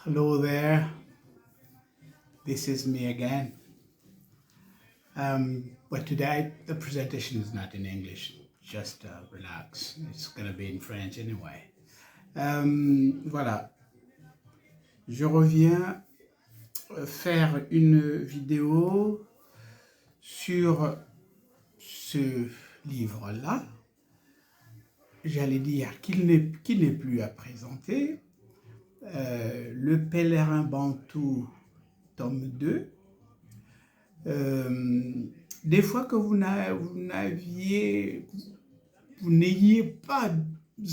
Hello there, this is me again. But today the presentation is not in English, just relax, it's gonna be in French anyway. Voilà, je reviens faire une vidéo sur ce livre-là. J'allais dire qu'il n'est plus à présenter. Le Pèlerin Bantou, tome 2. Des fois que vous n'ayez pas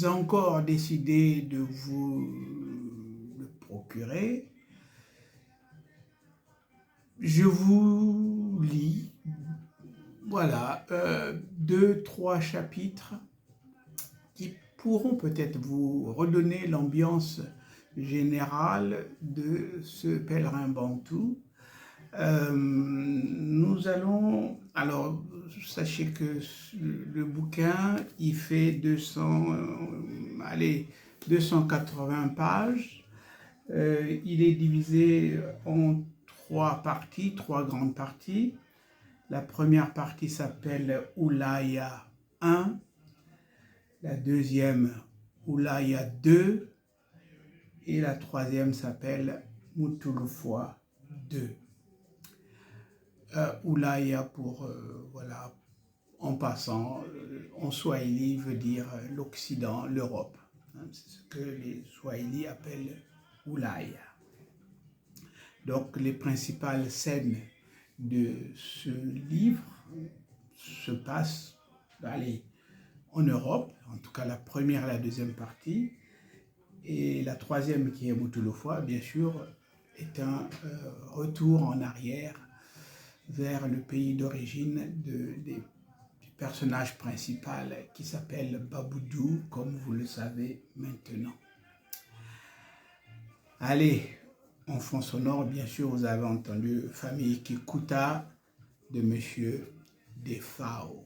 encore décidé de vous le procurer, je vous lis, voilà, 2-3 chapitres qui pourront peut-être vous redonner l'ambiance générale de ce pèlerin bantou. Nous allons, alors sachez que le bouquin il fait 280 pages, il est divisé en 3 parties, 3 grandes parties. La première partie s'appelle Oulaya 1, la deuxième Oulaya 2 et la troisième s'appelle Mutulufwa 2. Oulaya pour, voilà, en passant, en Swahili veut dire l'Occident, l'Europe. C'est ce que les Swahili appellent Oulaya. Donc les principales scènes de ce livre se passent en Europe, en tout cas la première et la deuxième partie, et la troisième qui est Mutulufwa, bien sûr, est un retour en arrière vers le pays d'origine du personnage principal qui s'appelle Baboudou, comme vous le savez maintenant. Allez, en fond sonore, bien sûr, vous avez entendu Famille Kikuta de Monsieur Defao.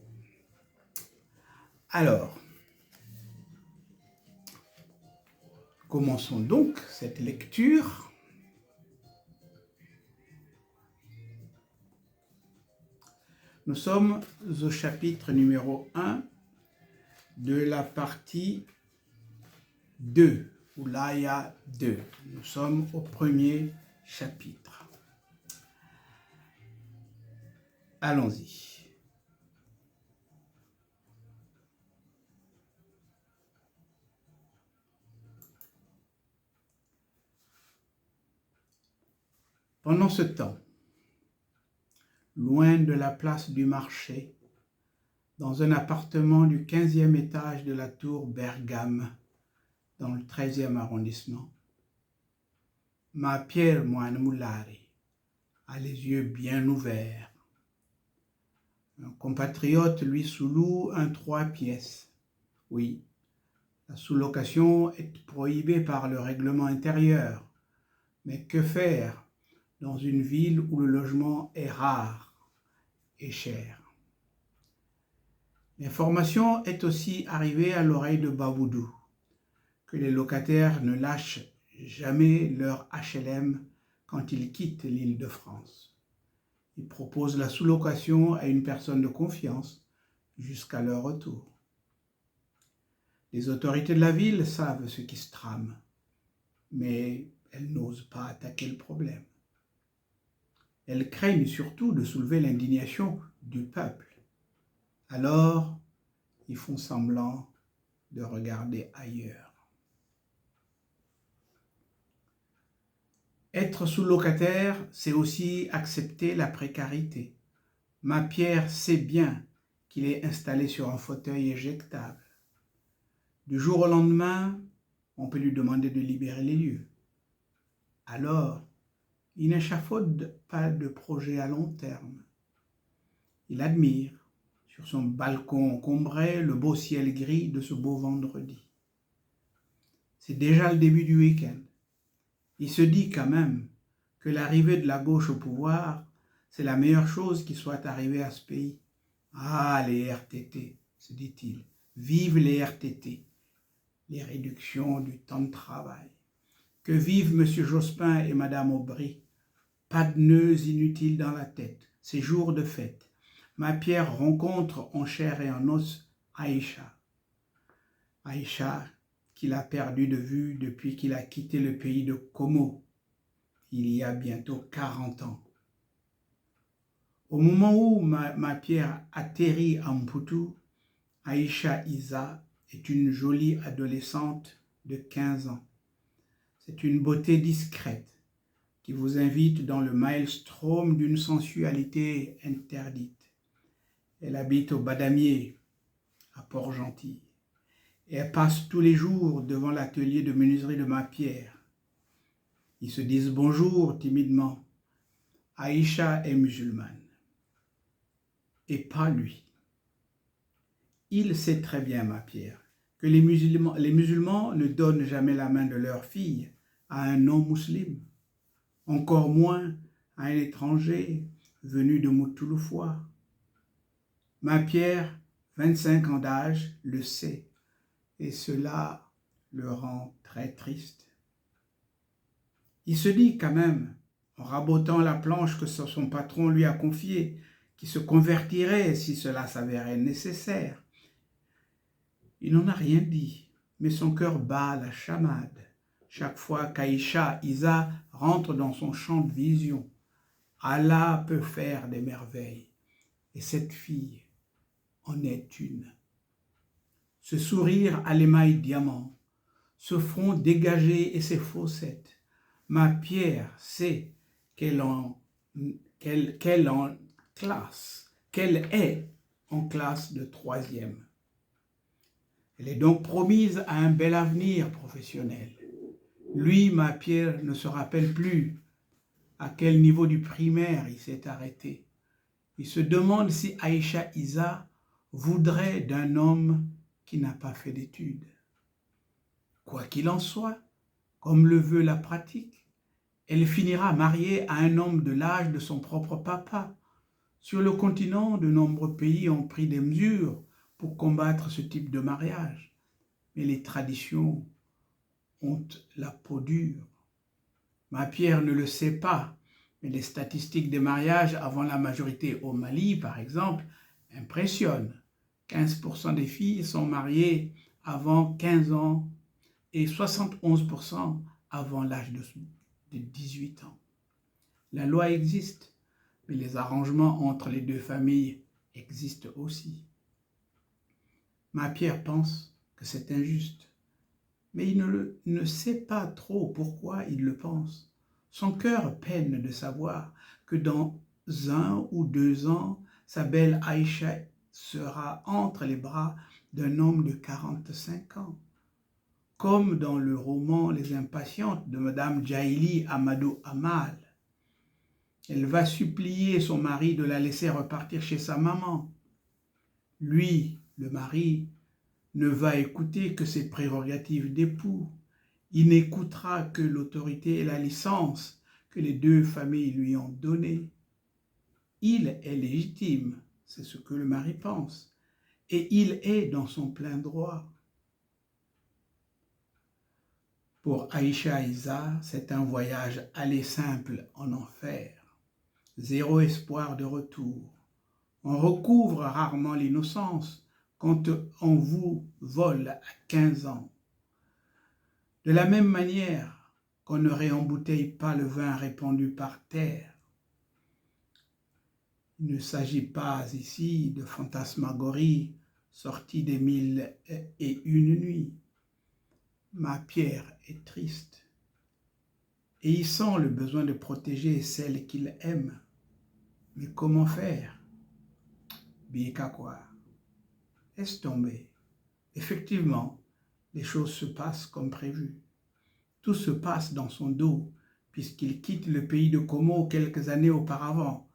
Alors, commençons donc cette lecture. Nous sommes au chapitre numéro 1 de la partie 2, Oulaya 2. Nous sommes au premier chapitre. Allons-y. Pendant ce temps, loin de la place du marché, dans un appartement du 15e étage de la tour Bergame, dans le 13e arrondissement, ma Pierre Moine Moulari a les yeux bien ouverts. Un compatriote lui sous-loue un 3 pièces. Oui, la sous-location est prohibée par le règlement intérieur. Mais que faire dans une ville où le logement est rare et cher? L'information est aussi arrivée à l'oreille de Baboudou, que les locataires ne lâchent jamais leur HLM quand ils quittent l'Île-de-France. Ils proposent la sous-location à une personne de confiance jusqu'à leur retour. Les autorités de la ville savent ce qui se trame, mais elles n'osent pas attaquer le problème. Elles craignent surtout de soulever l'indignation du peuple. Alors, ils font semblant de regarder ailleurs. Être sous-locataire, c'est aussi accepter la précarité. Ma Pierre sait bien qu'il est installé sur un fauteuil éjectable. Du jour au lendemain, on peut lui demander de libérer les lieux. Alors, il n'échafaude pas de projet à long terme. Il admire, sur son balcon encombré, le beau ciel gris de ce beau vendredi. C'est déjà le début du week-end. Il se dit quand même que l'arrivée de la gauche au pouvoir, c'est la meilleure chose qui soit arrivée à ce pays. Ah, les RTT, se dit-il. Vive les RTT, les réductions du temps de travail. Que vivent M. Jospin et Mme Aubry. Pas de nœuds inutiles dans la tête. C'est jour de fête. Ma Pierre rencontre en chair et en os Aïcha. Aïcha qu'il a perdu de vue depuis qu'il a quitté le pays de Como, il y a bientôt 40 ans. Au moment où ma Pierre atterrit à Mputu, Aïcha Isa est une jolie adolescente de 15 ans. C'est une beauté discrète qui vous invite dans le maelstrom d'une sensualité interdite. Elle habite au Badamier, à Port-Gentil, et elle passe tous les jours devant l'atelier de menuiserie de ma Pierre. Ils se disent bonjour timidement. Aïcha est musulmane, et pas lui. Il sait très bien, ma Pierre, que les musulmans ne donnent jamais la main de leur fille à un non-musulman, encore moins à un étranger venu de Moutouloufoua. Ma Pierre, 25 ans d'âge, le sait, et cela le rend très triste. Il se dit quand même, en rabotant la planche que son patron lui a confiée, qu'il se convertirait si cela s'avérait nécessaire. Il n'en a rien dit, mais son cœur bat la chamade chaque fois qu'Aïcha Isa rentre dans son champ de vision. Allah peut faire des merveilles, et cette fille en est une. Ce sourire à l'émail diamant, ce front dégagé et ses fossettes, ma Pierre sait qu'elle est en classe de 3e. Elle est donc promise à un bel avenir professionnel. Lui, ma Pierre, ne se rappelle plus à quel niveau du primaire il s'est arrêté. Il se demande si Aïcha Isa voudrait d'un homme qui n'a pas fait d'études. Quoi qu'il en soit, comme le veut la pratique, elle finira mariée à un homme de l'âge de son propre papa. Sur le continent, de nombreux pays ont pris des mesures pour combattre ce type de mariage, mais les traditions ont la peau dure. Ma Pierre ne le sait pas, mais les statistiques des mariages avant la majorité au Mali, par exemple, impressionnent. 15% des filles sont mariées avant 15 ans et 71% avant l'âge de 18 ans. La loi existe, mais les arrangements entre les deux familles existent aussi. Ma Pierre pense que c'est injuste, mais il ne sait pas trop pourquoi il le pense. Son cœur peine de savoir que dans 1 ou 2 ans, sa belle Aïcha sera entre les bras d'un homme de 45 ans. Comme dans le roman Les Impatientes de Madame Djaïli Amadou Amal. Elle va supplier son mari de la laisser repartir chez sa maman. Lui, le mari, ne va écouter que ses prérogatives d'époux. Il n'écoutera que l'autorité et la licence que les deux familles lui ont données. Il est légitime, c'est ce que le mari pense, et il est dans son plein droit. Pour Aïcha Isa, c'est un voyage aller simple en enfer. Zéro espoir de retour. On recouvre rarement l'innocence quand on vous vole à 15 ans. De la même manière qu'on ne réembouteille pas le vin répandu par terre. Il ne s'agit pas ici de fantasmagorie sortie des 1001 nuits. Ma Pierre est triste et il sent le besoin de protéger celle qu'il aime. Mais comment faire? Biekakwa. Laisse tomber. Effectivement, les choses se passent comme prévu. Tout se passe dans son dos, puisqu'il quitte le pays de Como quelques années auparavant.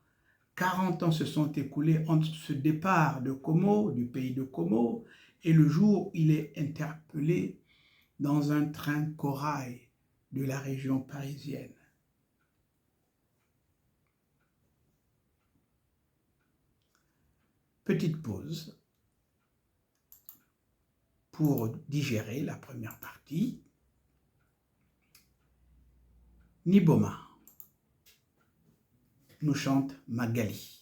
40 ans se sont écoulés entre ce départ de Como, du pays de Como, et le jour où il est interpellé dans un train corail de la région parisienne. Petite pause pour digérer la première partie. Niboma, nous chante Magali.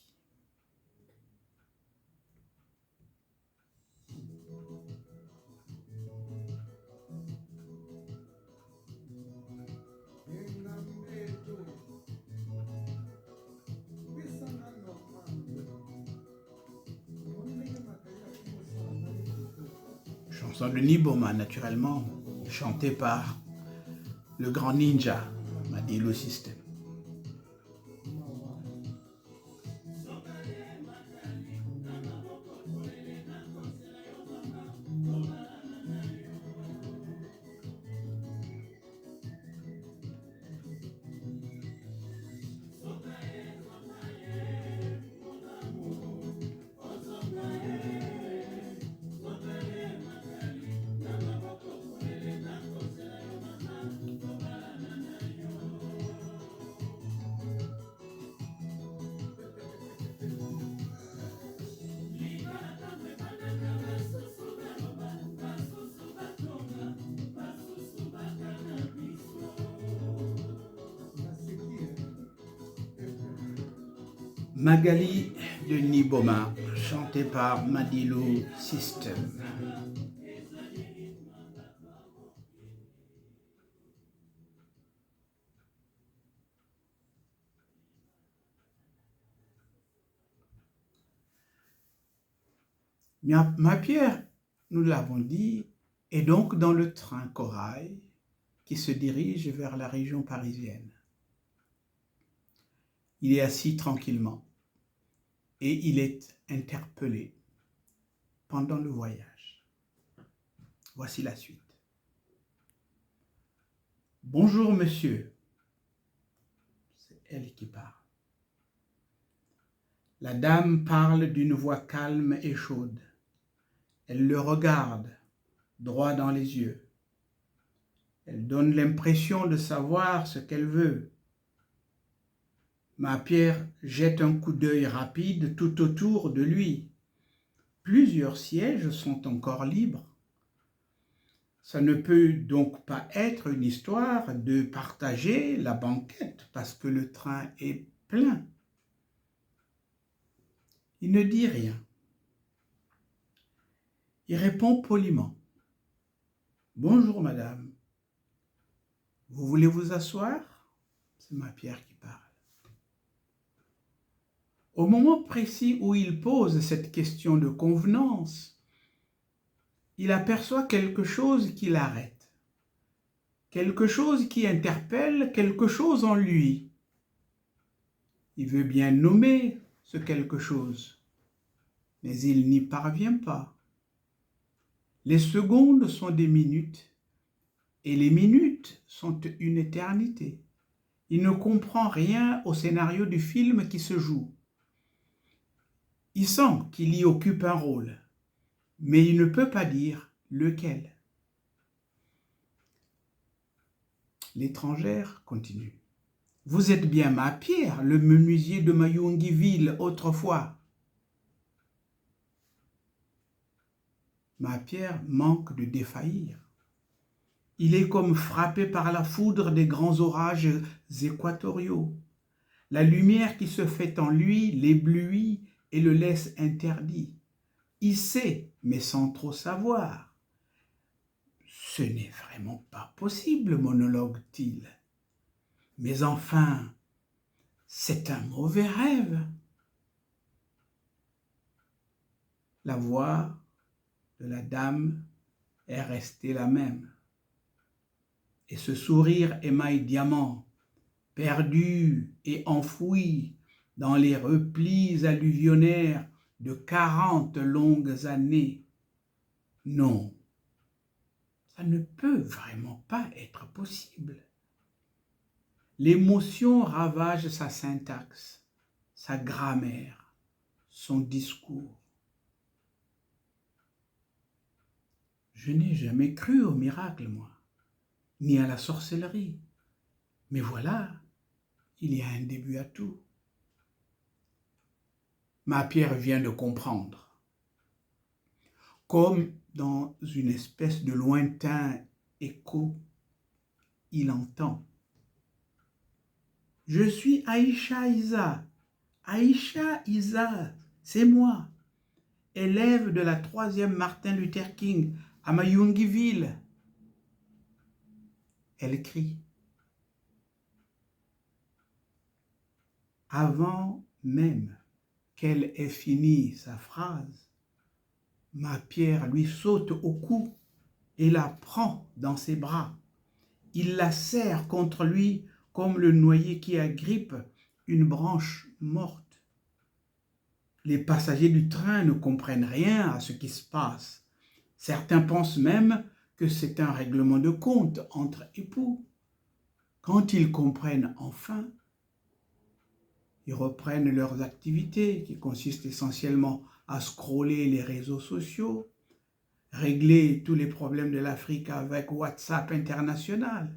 Chanson de Niboma, naturellement, chantée par le grand ninja, Madilu System. Magali de Niboma, chantée par Madilu System. Ma Pierre, nous l'avons dit, est donc dans le train Corail qui se dirige vers la région parisienne. Il est assis tranquillement et il est interpellé pendant le voyage. Voici la suite. Bonjour monsieur, c'est elle qui parle. La dame parle d'une voix calme et chaude. Elle le regarde droit dans les yeux. Elle donne l'impression de savoir ce qu'elle veut. Ma Pierre jette un coup d'œil rapide tout autour de lui. Plusieurs sièges sont encore libres. Ça ne peut donc pas être une histoire de partager la banquette parce que le train est plein. Il ne dit rien. Il répond poliment. Bonjour madame. Vous voulez vous asseoir? C'est ma Pierre qui parle. Au moment précis où il pose cette question de convenance, il aperçoit quelque chose qui l'arrête, quelque chose qui interpelle quelque chose en lui. Il veut bien nommer ce quelque chose, mais il n'y parvient pas. Les secondes sont des minutes et les minutes sont une éternité. Il ne comprend rien au scénario du film qui se joue. Il sent qu'il y occupe un rôle, mais il ne peut pas dire lequel. L'étrangère continue. Vous êtes bien ma Pierre, le menuisier de Mayungiville autrefois. Ma Pierre manque de défaillir. Il est comme frappé par la foudre des grands orages équatoriaux. La lumière qui se fait en lui l'éblouit et le laisse interdit. Il sait, mais sans trop savoir. Ce n'est vraiment pas possible, monologue-t-il. Mais enfin, c'est un mauvais rêve. La voix de la dame est restée la même. Et ce sourire émail diamant, perdu et enfoui dans les replis alluvionnaires de 40 longues années. Non, ça ne peut vraiment pas être possible. L'émotion ravage sa syntaxe, sa grammaire, son discours. Je n'ai jamais cru au miracle, moi, ni à la sorcellerie. Mais voilà, il y a un début à tout. Ma Pierre vient de comprendre. Comme dans une espèce de lointain écho, il entend. Je suis Aïcha Isa. Aïcha Isa, c'est moi, élève de la 3e Martin Luther King à Mayungiville. Elle crie. Avant même qu'elle ait fini sa phrase, ma Pierre lui saute au cou et la prend dans ses bras. Il la serre contre lui comme le noyé qui agrippe une branche morte. Les passagers du train ne comprennent rien à ce qui se passe. Certains pensent même que c'est un règlement de compte entre époux. Quand ils comprennent enfin, ils reprennent leurs activités qui consistent essentiellement à scroller les réseaux sociaux, régler tous les problèmes de l'Afrique avec WhatsApp international.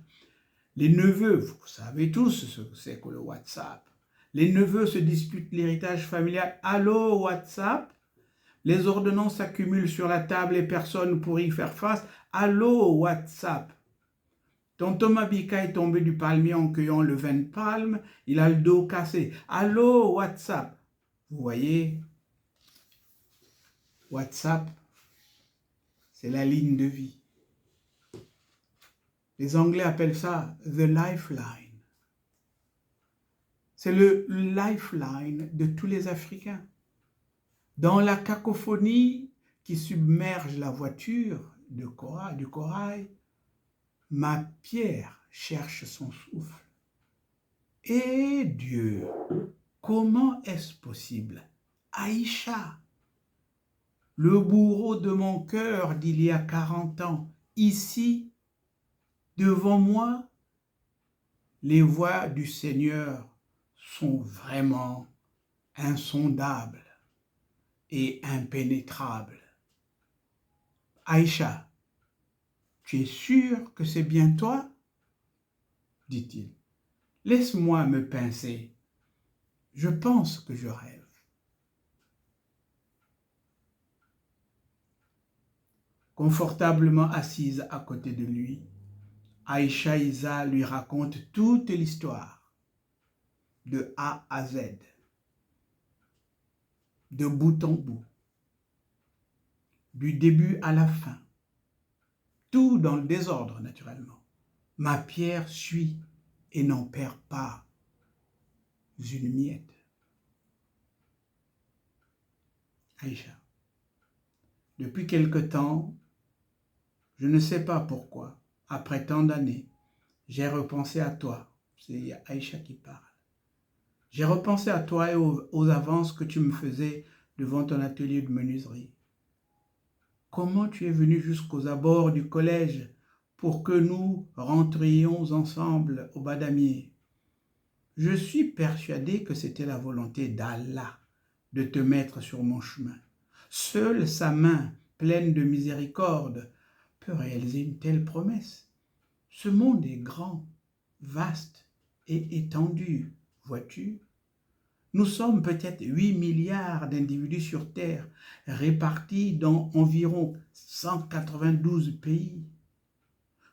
Les neveux, vous savez tous ce que c'est que le WhatsApp. Les neveux se disputent l'héritage familial. Allô, WhatsApp? Les ordonnances s'accumulent sur la table et personne pour y faire face. Allô, WhatsApp? Tonton Mabika est tombé du palmier en cueillant le vin de palme. Il a le dos cassé. Allô, WhatsApp? Vous voyez, WhatsApp, c'est la ligne de vie. Les Anglais appellent ça « the lifeline ». C'est le lifeline de tous les Africains. Dans la cacophonie qui submerge la voiture du corail, ma Pierre cherche son souffle. Et Dieu, comment est-ce possible? Aïcha, le bourreau de mon cœur d'il y a 40 ans, ici, devant moi, les voies du Seigneur sont vraiment insondables et impénétrables. Aïcha, tu es sûr que c'est bien toi? Dit-il. Laisse-moi me pincer. Je pense que je rêve. Confortablement assise à côté de lui, Aïcha Isa lui raconte toute l'histoire, de A à Z, de bout en bout, du début à la fin, tout dans le désordre naturellement. Ma Pierre suit et n'en perd pas une miette. Aïcha, depuis quelque temps, je ne sais pas pourquoi, après tant d'années, j'ai repensé à toi. C'est Aïcha qui parle. J'ai repensé à toi et aux avances que tu me faisais devant ton atelier de menuiserie. Comment tu es venu jusqu'aux abords du collège pour que nous rentrions ensemble au Badamier? Je suis persuadé que c'était la volonté d'Allah de te mettre sur mon chemin. Seule sa main pleine de miséricorde peut réaliser une telle promesse. Ce monde est grand, vaste et étendu, vois-tu? Nous sommes peut-être 8 milliards d'individus sur Terre, répartis dans environ 192 pays.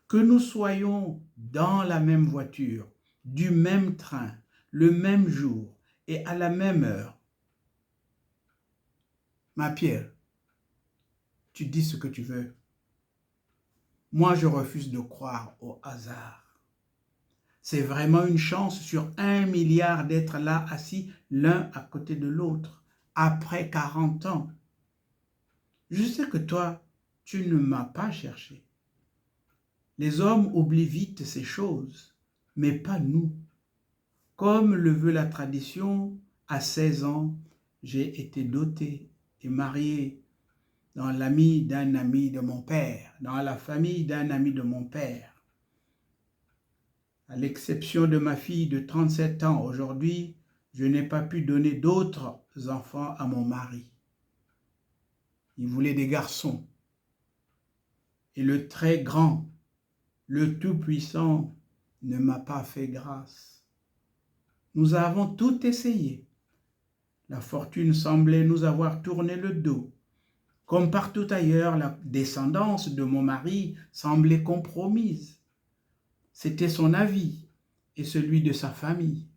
Que nous soyons dans la même voiture, du même train, le même jour et à la même heure. Ma Pierre, tu dis ce que tu veux. Moi, je refuse de croire au hasard. C'est vraiment une chance sur 1 milliard d'être là assis l'un à côté de l'autre, après 40 ans. Je sais que toi, tu ne m'as pas cherché. Les hommes oublient vite ces choses, mais pas nous. Comme le veut la tradition, à 16 ans, j'ai été doté et marié dans l'ami d'un ami de mon père, dans la famille d'un ami de mon père. À l'exception de ma fille de 37 ans aujourd'hui, je n'ai pas pu donner d'autres enfants à mon mari. Il voulait des garçons. Et le très grand, le tout-puissant, ne m'a pas fait grâce. Nous avons tout essayé. La fortune semblait nous avoir tourné le dos. Comme partout ailleurs, la descendance de mon mari semblait compromise. C'était son avis et celui de sa famille.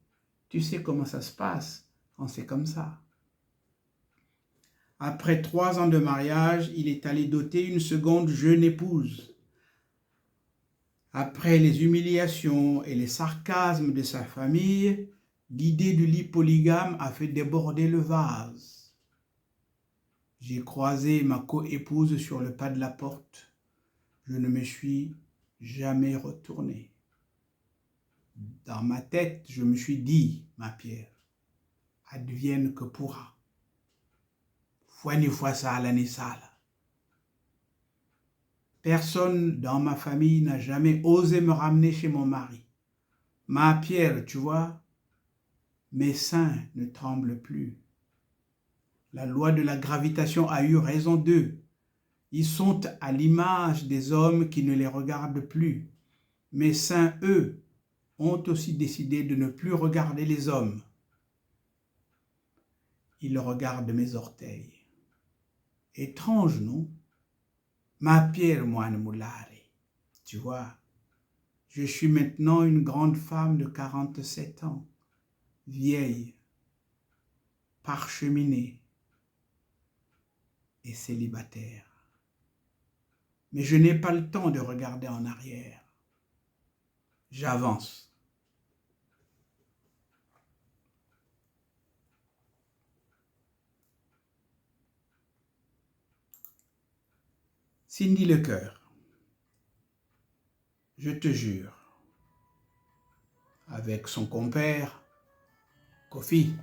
Tu sais comment ça se passe quand c'est comme ça. Après 3 ans de mariage, il est allé doter une seconde jeune épouse. Après les humiliations et les sarcasmes de sa famille, l'idée du lit polygame a fait déborder le vase. J'ai croisé ma coépouse sur le pas de la porte. Je ne me suis jamais retourné. Dans ma tête, je me suis dit, ma Pierre, advienne que pourra. Fouani fois ça, l'année ça. Personne dans ma famille n'a jamais osé me ramener chez mon mari. Ma Pierre, tu vois, mes seins ne tremblent plus. La loi de la gravitation a eu raison d'eux. Ils sont à l'image des hommes qui ne les regardent plus. Mes seins, eux, ont aussi décidé de ne plus regarder les hommes. Ils regardent mes orteils. Étrange, non? Ma Pierre, moi, ne moulare. Tu vois, je suis maintenant une grande femme de 47 ans, vieille, parcheminée et célibataire. Mais je n'ai pas le temps de regarder en arrière. J'avance. Cindy Lecoeur, je te jure, avec son compère, Kofi.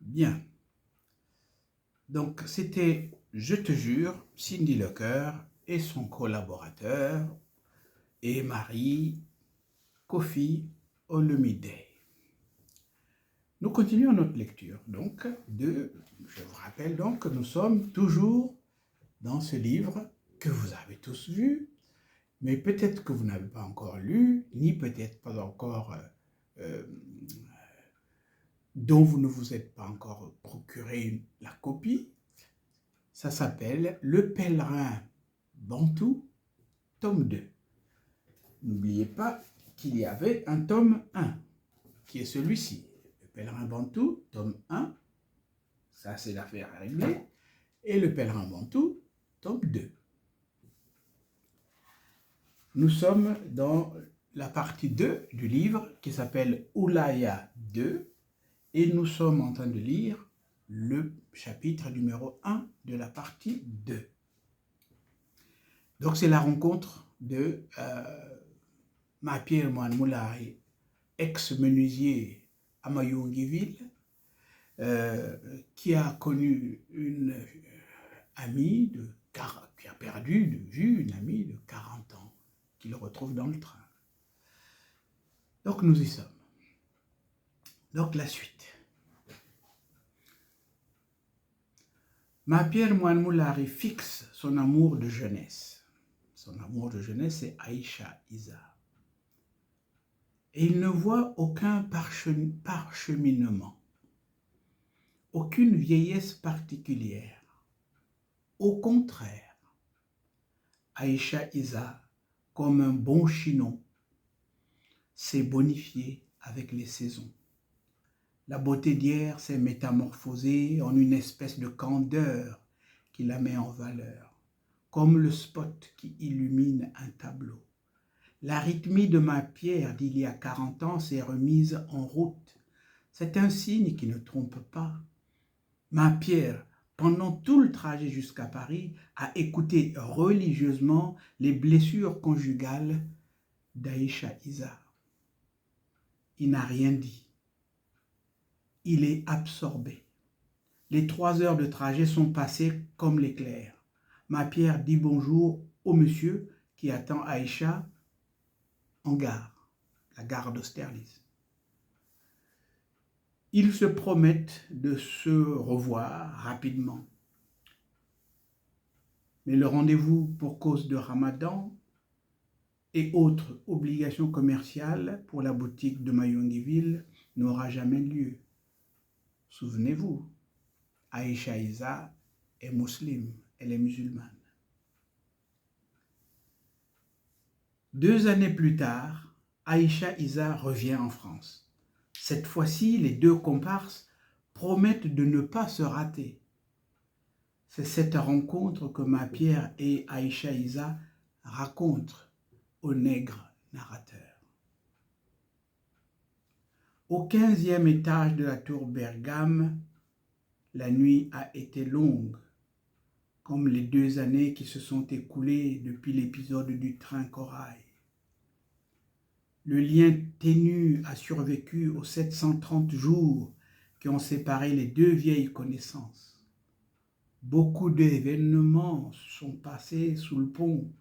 Bien. Donc, c'était, je te jure, Cindy Lecoeur et son collaborateur et mari, Kofi Olomide. Nous continuons notre lecture. Donc, je vous rappelle donc que nous sommes toujours dans ce livre que vous avez tous vu, mais peut-être que vous n'avez pas encore lu, ni peut-être pas encore dont vous ne vous êtes pas encore procuré la copie. Ça s'appelle Le Pèlerin Bantou, tome 2. n'oubliez pas qu'il y avait un tome 1, qui est celui-ci. Le Pèlerin Bantou, tome 1, ça c'est l'affaire à régler, et le Pèlerin Bantou, tome 2. Nous sommes dans la partie 2 du livre qui s'appelle Oulaya 2 et nous sommes en train de lire le chapitre numéro 1 de la partie 2. Donc c'est la rencontre de Mapierre Moine Moulari, ex-menuisier à Mayungiville, qui a connu une amie qui a perdu de vue une amie de 40 ans, qu'il retrouve dans le train. Donc nous y sommes. Donc la suite. Mapierre Moine Moulari fixe son amour de jeunesse. Son amour de jeunesse, c'est Aïcha Isa. Et il ne voit aucun parcheminement, aucune vieillesse particulière. Au contraire, Aïcha Isa, comme un bon chinon, s'est bonifié avec les saisons. La beauté d'hier s'est métamorphosée en une espèce de candeur qui la met en valeur, comme le spot qui illumine un tableau. La rythmie de Mapierre d'il y a 40 ans s'est remise en route. C'est un signe qui ne trompe pas. Mapierre, pendant tout le trajet jusqu'à Paris, a écouté religieusement les blessures conjugales d'Aïcha Isa. Il n'a rien dit. Il est absorbé. Les 3 heures de trajet sont passées comme l'éclair. Mapierre dit bonjour au monsieur qui attend Aïcha en gare, la gare d'Austerlitz. Ils se promettent de se revoir rapidement. Mais le rendez-vous pour cause de Ramadan et autres obligations commerciales pour la boutique de Mayungiville n'aura jamais lieu. Souvenez-vous, Aïcha Isa est musulmane, elle est musulmane. 2 années plus tard, Aïcha Isa revient en France. Cette fois-ci, les 2 comparses promettent de ne pas se rater. C'est cette rencontre que Mapierre et Aïcha Isa racontent au nègre narrateur. Au 15e étage de la tour Bergame, la nuit a été longue, comme les 2 années qui se sont écoulées depuis l'épisode du train corail. Le lien ténu a survécu aux 730 jours qui ont séparé les 2 vieilles connaissances. Beaucoup d'événements sont passés sous le pont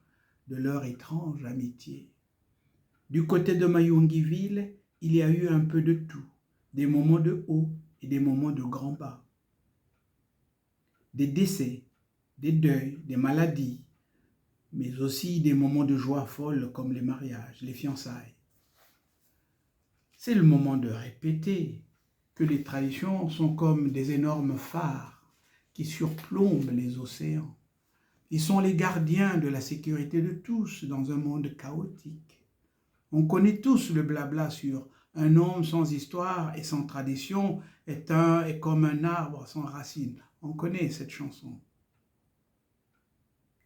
de leur étrange amitié. Du côté de Mayungiville, il y a eu un peu de tout, des moments de haut et des moments de grand bas. Des décès, des deuils, des maladies, mais aussi des moments de joie folle comme les mariages, les fiançailles. C'est le moment de répéter que les traditions sont comme des énormes phares qui surplombent les océans. Ils sont les gardiens de la sécurité de tous dans un monde chaotique. On connaît tous le blabla sur un homme sans histoire et sans tradition est comme un arbre sans racines. On connaît cette chanson.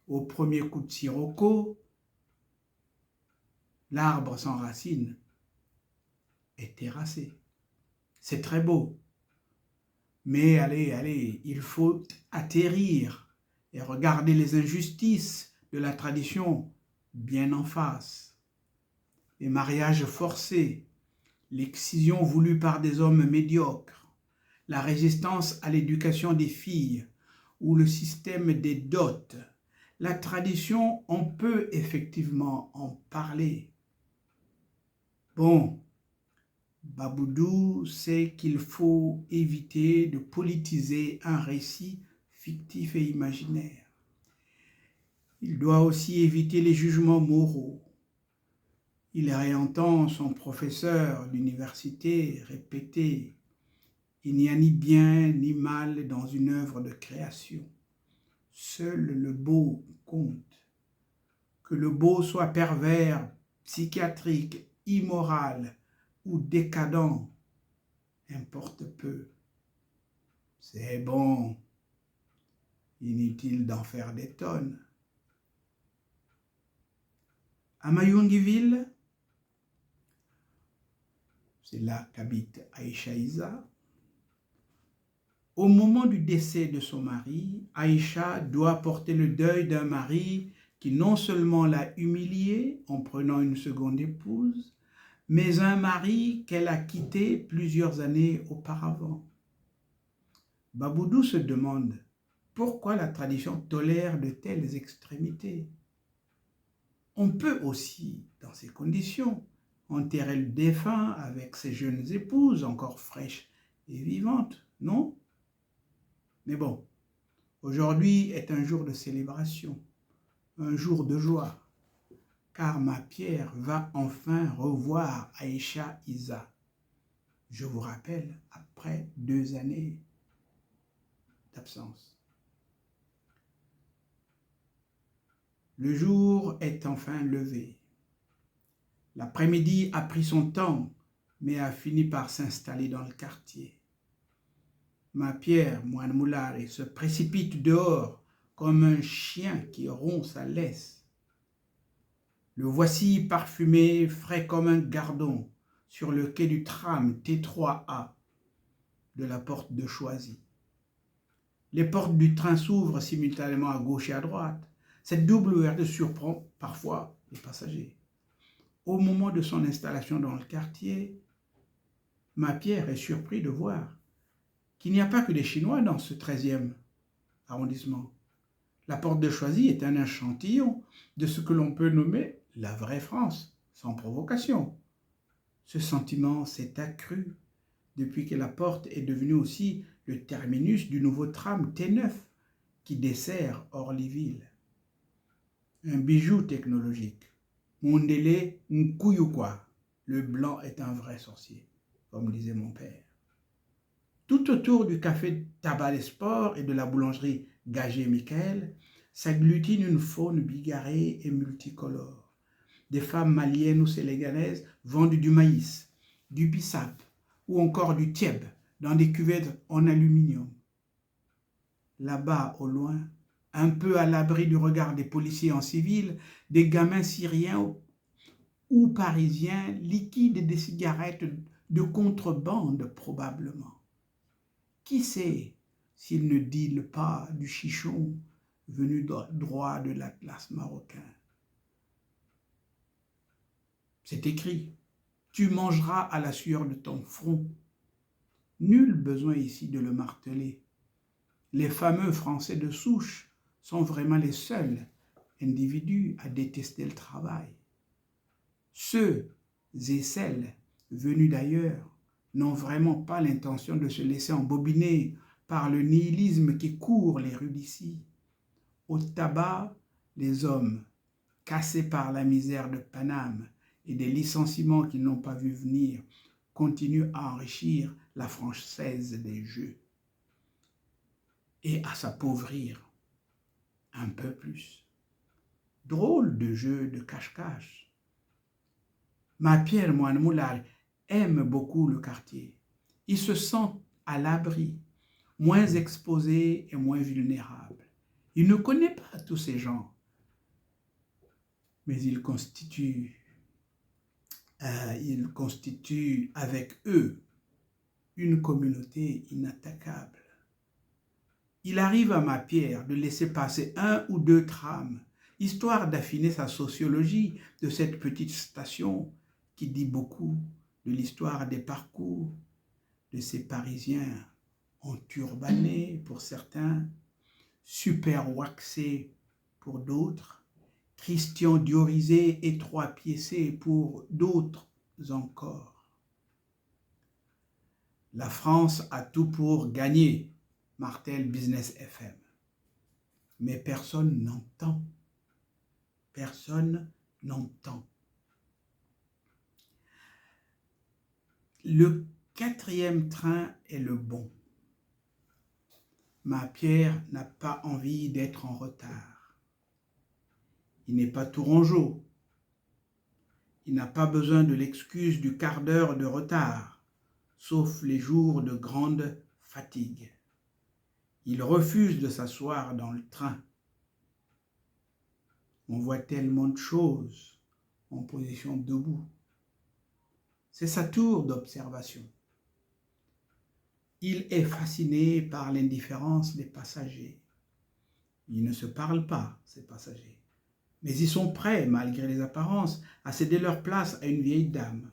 Au premier coup de sirocco, l'arbre sans racines est terrassé. C'est très beau. Mais allez, il faut atterrir et regarder les injustices de la tradition bien en face. Les mariages forcés, l'excision voulue par des hommes médiocres, la résistance à l'éducation des filles ou le système des dots. La tradition, on peut effectivement en parler. Bon, Baboudou sait qu'il faut éviter de politiser un récit fictif et imaginaire. Il doit aussi éviter les jugements moraux. Il réentend son professeur d'université répéter « Il n'y a ni bien ni mal dans une œuvre de création. Seul le beau compte. Que le beau soit pervers, psychiatrique, immoral ou décadent, importe peu. C'est bon, inutile d'en faire des tonnes. À Mayungiville, c'est là qu'habite Aïcha Isa. Au moment du décès de son mari, Aïcha doit porter le deuil d'un mari qui non seulement l'a humiliée en prenant une seconde épouse, mais un mari qu'elle a quitté plusieurs années auparavant. Baboudou se demande pourquoi la tradition tolère de telles extrémités. On peut aussi, dans ces conditions, enterrer le défunt avec ses jeunes épouses encore fraîches et vivantes, non? Mais bon, aujourd'hui est un jour de célébration, un jour de joie, car ma pierre va enfin revoir Aïcha Isa. Je vous rappelle, après 2 années d'absence. Le jour est enfin levé. L'après-midi a pris son temps, mais a fini par s'installer dans le quartier. Ma pierre, Moine Moulari, se précipite dehors comme un chien qui rompt sa laisse. Le voici parfumé, frais comme un gardon, sur le quai du tram T3A de la porte de Choisy. Les portes du train s'ouvrent simultanément à gauche et à droite. Cette double ouverture surprend parfois les passagers. Au moment de son installation dans le quartier, ma pierre est surpris de voir qu'il n'y a pas que des Chinois dans ce 13e arrondissement. La porte de Choisy est un échantillon de ce que l'on peut nommer la vraie France, sans provocation. Ce sentiment s'est accru depuis que la porte est devenue aussi le terminus du nouveau tram T9 qui dessert Orlyville. Un bijou technologique. Mondele Nkuyukwa, le blanc est un vrai sorcier, comme disait mon père. Tout autour du café Tabac des Sports et de la boulangerie Gagé Michael s'agglutine une faune bigarrée et multicolore. Des femmes maliennes ou sénégalaises vendent du maïs, du bissap ou encore du tieb dans des cuvettes en aluminium. Là-bas, au loin, un peu à l'abri du regard des policiers en civil, des gamins syriens ou parisiens liquident des cigarettes de contrebande probablement. Qui sait s'ils ne dealent pas du chichon venu droit de l'Atlas marocain? C'est écrit, tu mangeras à la sueur de ton front. Nul besoin ici de le marteler. Les fameux Français de souche sont vraiment les seuls individus à détester le travail. Ceux et celles venus d'ailleurs n'ont vraiment pas l'intention de se laisser embobiner par le nihilisme qui court les rues d'ici. Au tabac, les hommes, cassés par la misère de Paname et des licenciements qu'ils n'ont pas vu venir, continuent à enrichir la Française des jeux et à s'appauvrir un peu plus. Drôle de jeu de cache-cache. Ma pierre Moine Moulari aime beaucoup le quartier. Il se sent à l'abri, moins exposé et moins vulnérable. Il ne connaît pas tous ces gens, mais il constitue avec eux une communauté inattaquable. Il arrive à ma pierre de laisser passer 1 ou 2 trams, histoire d'affiner sa sociologie de cette petite station qui dit beaucoup de l'histoire des parcours de ces Parisiens enturbanés pour certains, super waxés pour d'autres, Christian diorisés et 3-piécés pour d'autres encore. La France a tout pour gagner, martèle Business FM. Mais personne n'entend. Personne n'entend. Le 4e train est le bon. Ma pierre n'a pas envie d'être en retard. Il n'est pas tourangeau. Il n'a pas besoin de l'excuse du quart d'heure de retard, sauf les jours de grande fatigue. Il refuse de s'asseoir dans le train. On voit tellement de choses en position debout. C'est sa tour d'observation. Il est fasciné par l'indifférence des passagers. Ils ne se parlent pas, ces passagers. Mais ils sont prêts, malgré les apparences, à céder leur place à une vieille dame,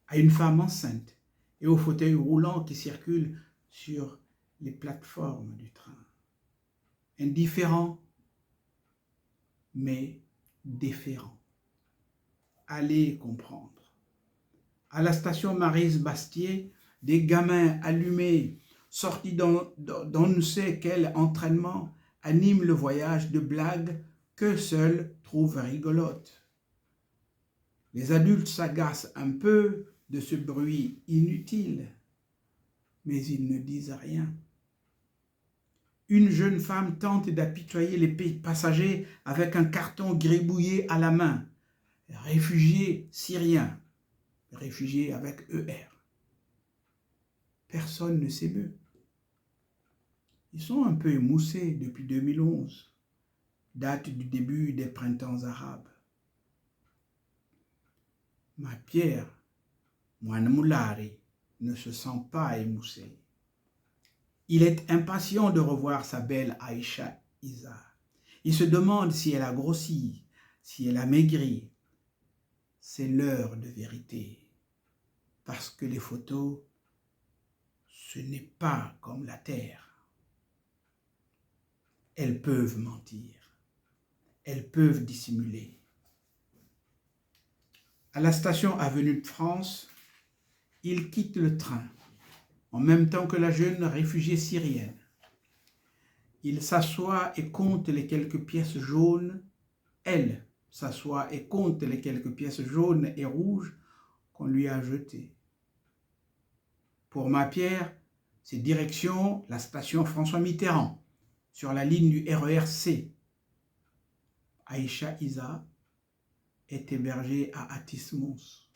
à une femme enceinte et au fauteuil roulant qui circule sur les plateformes du train. Indifférent, mais déférent. Allez comprendre. À la station Maryse-Bastier, des gamins allumés, sortis d'on ne sait quel entraînement, animent le voyage de blagues qu'eux seuls trouvent rigolotes. Les adultes s'agacent un peu de ce bruit inutile, mais ils ne disent rien. Une jeune femme tente d'apitoyer les passagers avec un carton gribouillé à la main. Réfugiés syriens, réfugiés avec ER. Personne ne s'émeut. Ils sont un peu émoussés depuis 2011, date du début des printemps arabes. Ma Pierre, Moulari, ne se sent pas émoussé. Il est impatient de revoir sa belle Aïcha Isa. Il se demande si elle a grossi, si elle a maigri. C'est l'heure de vérité. Parce que les photos, ce n'est pas comme la terre. Elles peuvent mentir. Elles peuvent dissimuler. À la station Avenue de France, il quitte le train, en même temps que la jeune réfugiée syrienne. Il s'assoit et compte les quelques pièces jaunes. Elle s'assoit et compte les quelques pièces jaunes et rouges qu'on lui a jetées. Pour ma Pierre, c'est direction la station François Mitterrand, sur la ligne du RER C. Aïcha Isa est hébergée à Atis-Mons,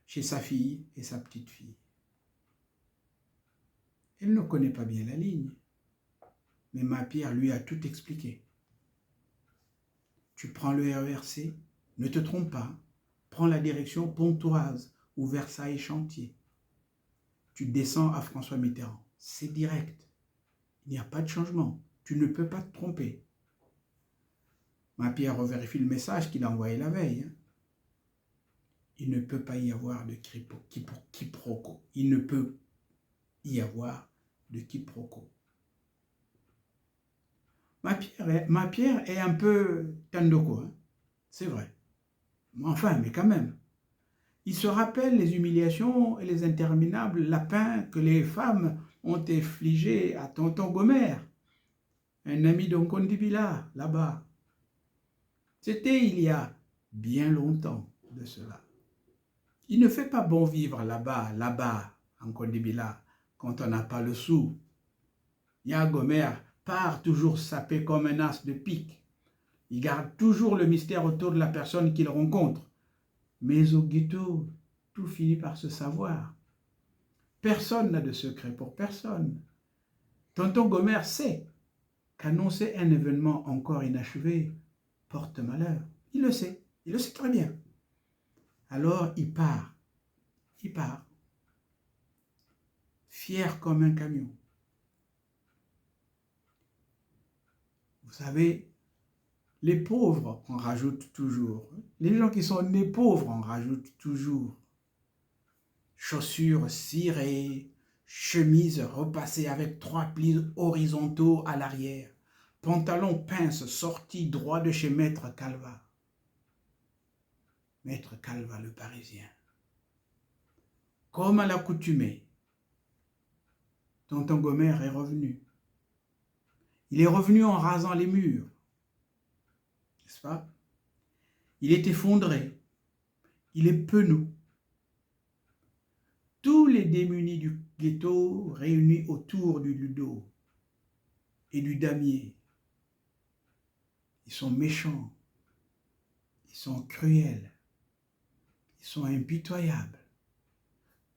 chez sa fille et sa petite-fille. Elle ne connaît pas bien la ligne, mais ma Pierre lui a tout expliqué. Tu prends le RER C, ne te trompe pas, prends la direction Pontoise ou Versailles-Chantier. Tu descends à François Mitterrand, c'est direct. Il n'y a pas de changement, tu ne peux pas te tromper. Ma Pierre revérifie le message qu'il a envoyé la veille. Il ne peut pas y avoir de quiproquo. Il ne peut y avoir de quiproquo. Ma Pierre est un peu tandoko, hein? C'est vrai. Enfin, mais quand même. Il se rappelle les humiliations et les interminables lapins que les femmes ont infligés à tonton Gomer, un ami d'Onkondibila, là-bas. C'était il y a bien longtemps de cela. Il ne fait pas bon vivre là-bas, en Kondibila, quand on n'a pas le sou. Ya Gomer part toujours sapé comme un as de pique. Il garde toujours le mystère autour de la personne qu'il rencontre. Mais au ghetto, tout finit par se savoir. Personne n'a de secret pour personne. Tonton Gomer sait qu'annoncer un événement encore inachevé porte malheur. Il le sait très bien. Alors il part, fier comme un camion. Vous savez, les pauvres en rajoutent toujours. Les gens qui sont nés pauvres en rajoutent toujours. Chaussures cirées, chemises repassées avec 3 plis horizontaux à l'arrière, pantalons pinces sortis droit de chez Maître Calva. Maître Calva le Parisien. Comme à l'accoutumée, tonton Gomer est revenu. Il est revenu en rasant les murs, n'est-ce pas? Il est effondré, il est penaud. Tous les démunis du ghetto réunis autour du Ludo et du damier, ils sont méchants, ils sont cruels, Ils sont impitoyables.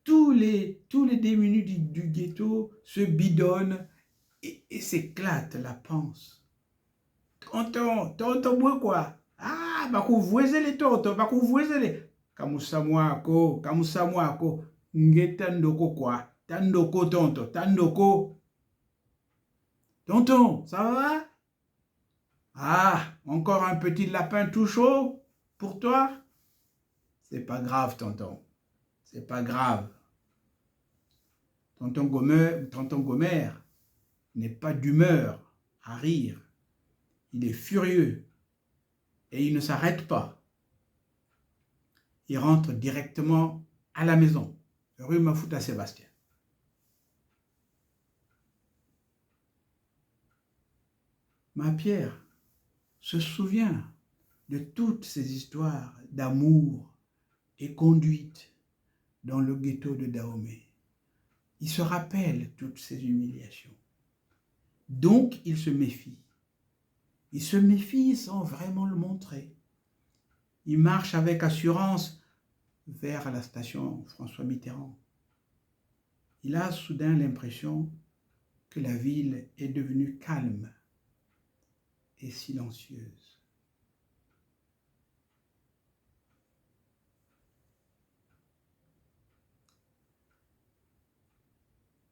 Tous les démunis du ghetto se bidonnent et s'éclatent la panse. Tonton bois quoi? Ah, bakuvwezele tonton, bakuvwezele. Kamusamwako, nge tandoko quoi? Tandoko tonton, tandoko. Tonton, ça va? Ah, encore un petit lapin tout chaud pour toi? C'est pas grave, tonton. C'est pas grave. Tonton Gomer n'est pas d'humeur à rire. Il est furieux et il ne s'arrête pas. Il rentre directement à la maison, rue Mafuta Sébastien. Ma Pierre se souvient de toutes ces histoires d'amour et conduite dans le ghetto de Dahomey. Il se rappelle toutes ces humiliations. Donc, il se méfie. Il se méfie sans vraiment le montrer. Il marche avec assurance vers la station François Mitterrand. Il a soudain l'impression que la ville est devenue calme et silencieuse.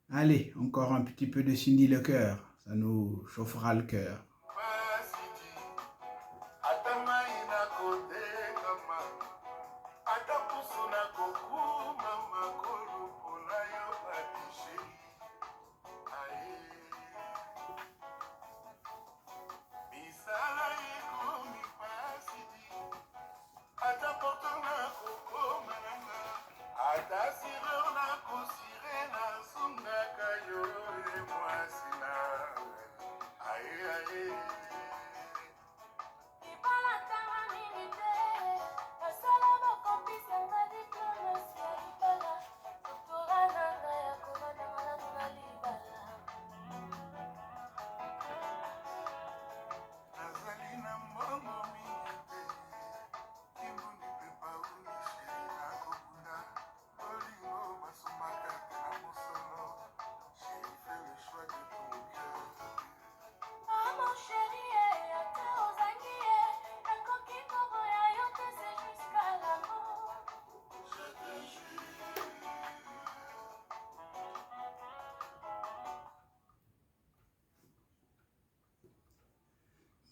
Allez, encore un petit peu de Cindy Lecœur, ça nous chauffera le cœur.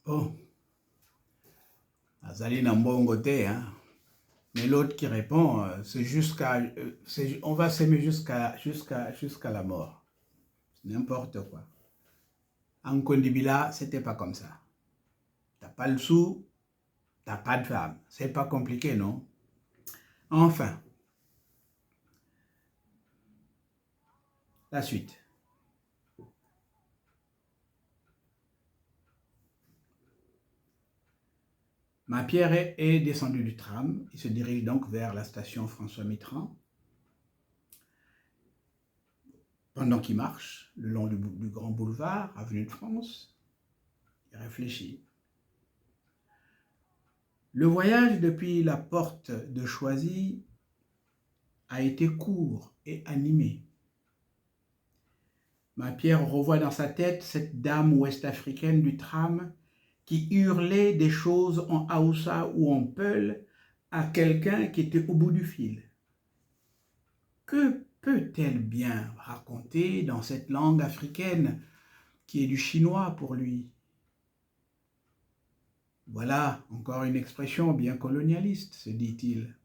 Bon, Azali Nambongo te, hein. Mais l'autre qui répond, c'est on va s'aimer jusqu'à la mort. N'importe quoi. En Kondibila, c'était pas comme ça. T'as pas le sou, t'as pas de femme. C'est pas compliqué, non? Enfin, la suite. Ma Pierre est descendu du tram. Il se dirige donc vers la station François Mitterrand. Pendant qu'il marche le long du grand boulevard, avenue de France, il réfléchit. Le voyage depuis la porte de Choisy a été court et animé. Ma Pierre revoit dans sa tête cette dame ouest-africaine du tram qui hurlait des choses en Haoussa ou en Peul à quelqu'un qui était au bout du fil. Que peut-elle bien raconter dans cette langue africaine qui est du chinois pour lui? Voilà encore une expression bien colonialiste, se dit-il.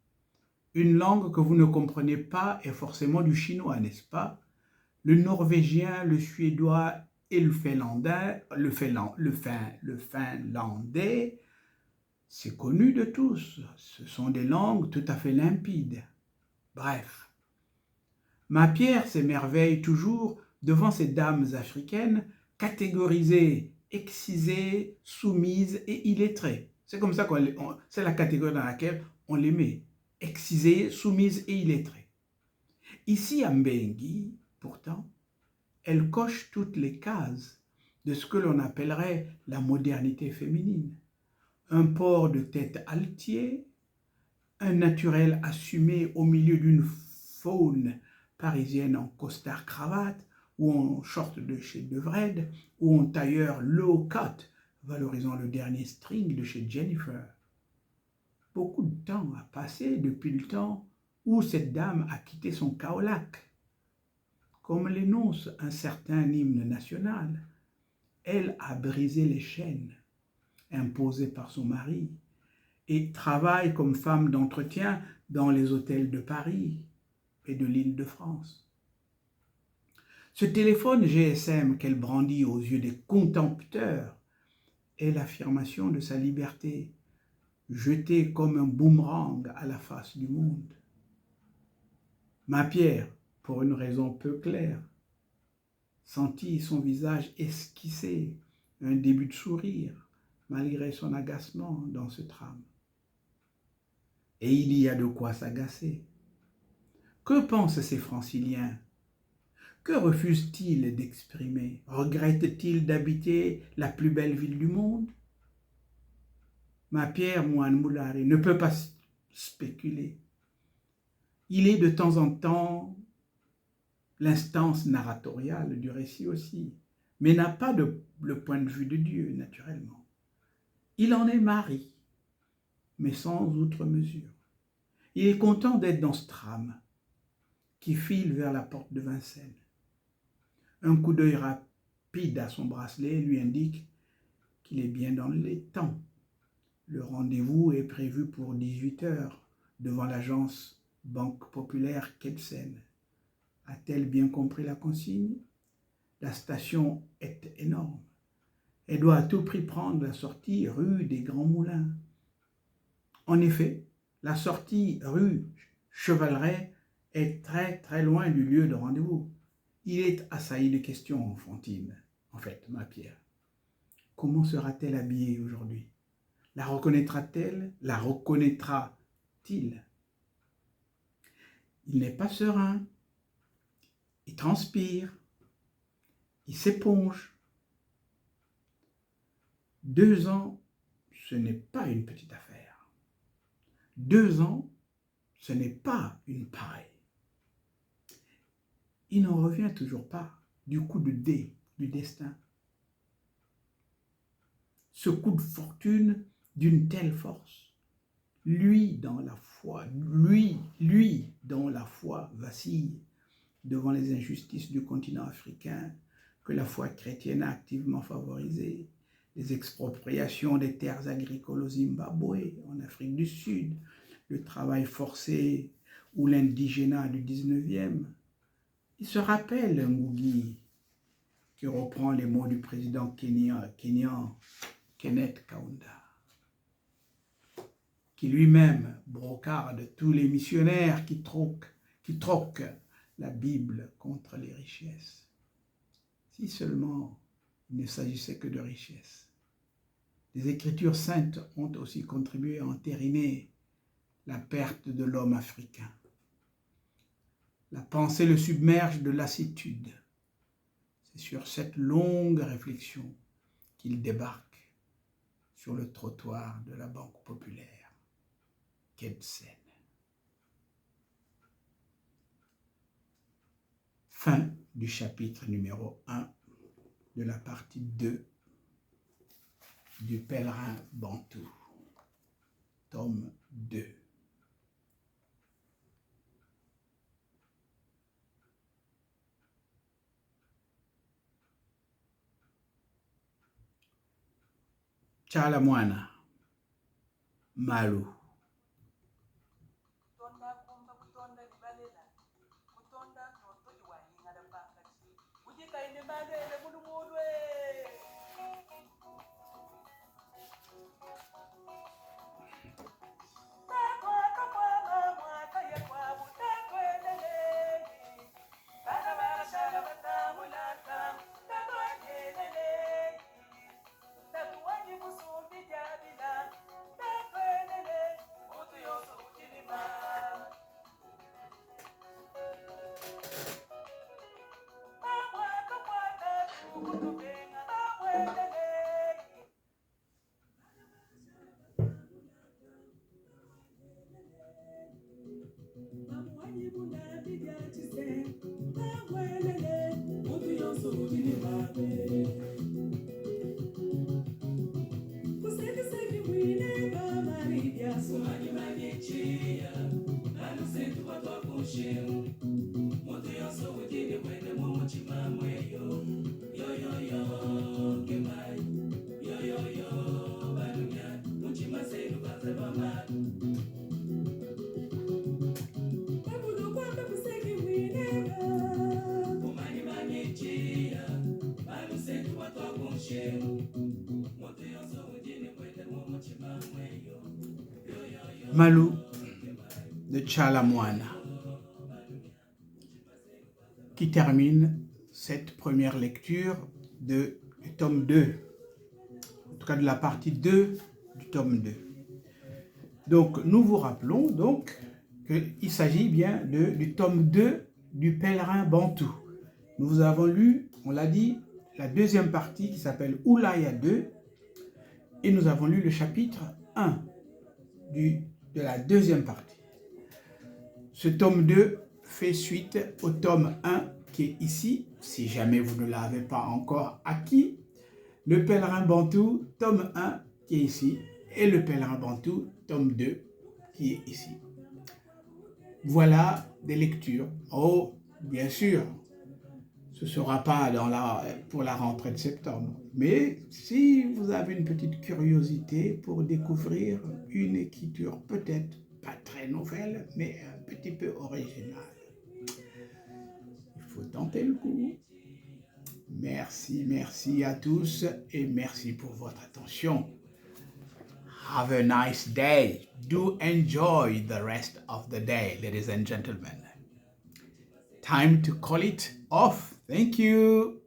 Une langue que vous ne comprenez pas est forcément du chinois, n'est-ce pas? Le norvégien, le suédois et le finlandais, c'est connu de tous. Ce sont des langues tout à fait limpides. Bref, ma Pierre s'émerveille toujours devant ces dames africaines catégorisées, excisées, soumises et illettrées. C'est comme ça c'est la catégorie dans laquelle on les met. Excisées, soumises et illettrées. Ici à Mbengi, pourtant, elle coche toutes les cases de ce que l'on appellerait la modernité féminine. Un port de tête altier, un naturel assumé au milieu d'une faune parisienne en costard-cravate ou en short de chez De Vred ou en tailleur low cut valorisant le dernier string de chez Jennifer. Beaucoup de temps a passé depuis le temps où cette dame a quitté son kaolack. Comme l'énonce un certain hymne national, elle a brisé les chaînes imposées par son mari et travaille comme femme d'entretien dans les hôtels de Paris et de l'Île-de-France. Ce téléphone GSM qu'elle brandit aux yeux des contempteurs est l'affirmation de sa liberté, jetée comme un boomerang à la face du monde. Ma Pierre, pour une raison peu claire, sentit son visage esquisser un début de sourire, malgré son agacement dans ce tram. Et il y a de quoi s'agacer. Que pensent ces franciliens? Que refusent-ils d'exprimer? Regrettent-ils d'habiter la plus belle ville du monde? Ma Pierre Moine Moulari ne peut pas spéculer. Il est de temps en temps l'instance narratoriale du récit aussi, mais n'a pas le point de vue de Dieu, naturellement. Il en est mari, mais sans outre mesure. Il est content d'être dans ce tram qui file vers la porte de Vincennes. Un coup d'œil rapide à son bracelet lui indique qu'il est bien dans les temps. Le rendez-vous est prévu pour 18 h devant l'agence Banque Populaire Quai de Seine. A-t-elle bien compris la consigne? La station est énorme. Elle doit à tout prix prendre la sortie rue des Grands Moulins. En effet, la sortie rue Chevaleret est très très loin du lieu de rendez-vous. Il est assailli de questions enfantines. En fait, ma Pierre, comment sera-t-elle habillée aujourd'hui? La reconnaîtra-t-elle? La reconnaîtra-t-il? Il n'est pas serein. Il transpire. Il s'éponge. 2 ans, ce n'est pas une petite affaire. 2 ans, ce n'est pas une paille. Il n'en revient toujours pas du coup de dé du destin. Ce coup de fortune d'une telle force, lui dont la foi vacille devant les injustices du continent africain que la foi chrétienne a activement favorisé, les expropriations des terres agricoles au Zimbabwe, en Afrique du Sud, le travail forcé ou l'indigénat du 19e. Il se rappelle Ngugi, qui reprend les mots du président kényan Kenneth Kaunda, qui lui-même brocarde tous les missionnaires qui troquent la Bible contre les richesses. Si seulement il ne s'agissait que de richesses. Les Écritures saintes ont aussi contribué à entériner la perte de l'homme africain. La pensée le submerge de lassitude. C'est sur cette longue réflexion qu'il débarque sur le trottoir de la Banque Populaire, Quai de Seine. Fin du chapitre numéro 1 de la partie 2 du Pèlerin Bantou, tome 2. Chala mwana, malu. Malou de Tchalamoine, qui termine cette première lecture du tome 2, en tout cas de la partie 2 du tome 2. Donc, nous vous rappelons donc qu'il s'agit bien du tome 2 du Pèlerin Bantou. Nous avons lu, on l'a dit, la deuxième partie qui s'appelle Oulaya 2, et nous avons lu le chapitre 1 de la deuxième partie. Ce tome 2 fait suite au tome 1 qui est ici, si jamais vous ne l'avez pas encore acquis. Le Pèlerin Bantou, tome 1 qui est ici, et le Pèlerin Bantou, tome 2 qui est ici. Voilà des lectures. Oh, bien sûr, ce ne sera pas pour la rentrée de septembre. Mais si vous avez une petite curiosité pour découvrir une écriture peut-être pas très nouvelle, mais un petit peu originale, il faut tenter le coup. Merci à tous et merci pour votre attention. Have a nice day. Do enjoy the rest of the day, ladies and gentlemen. Time to call it off. Thank you.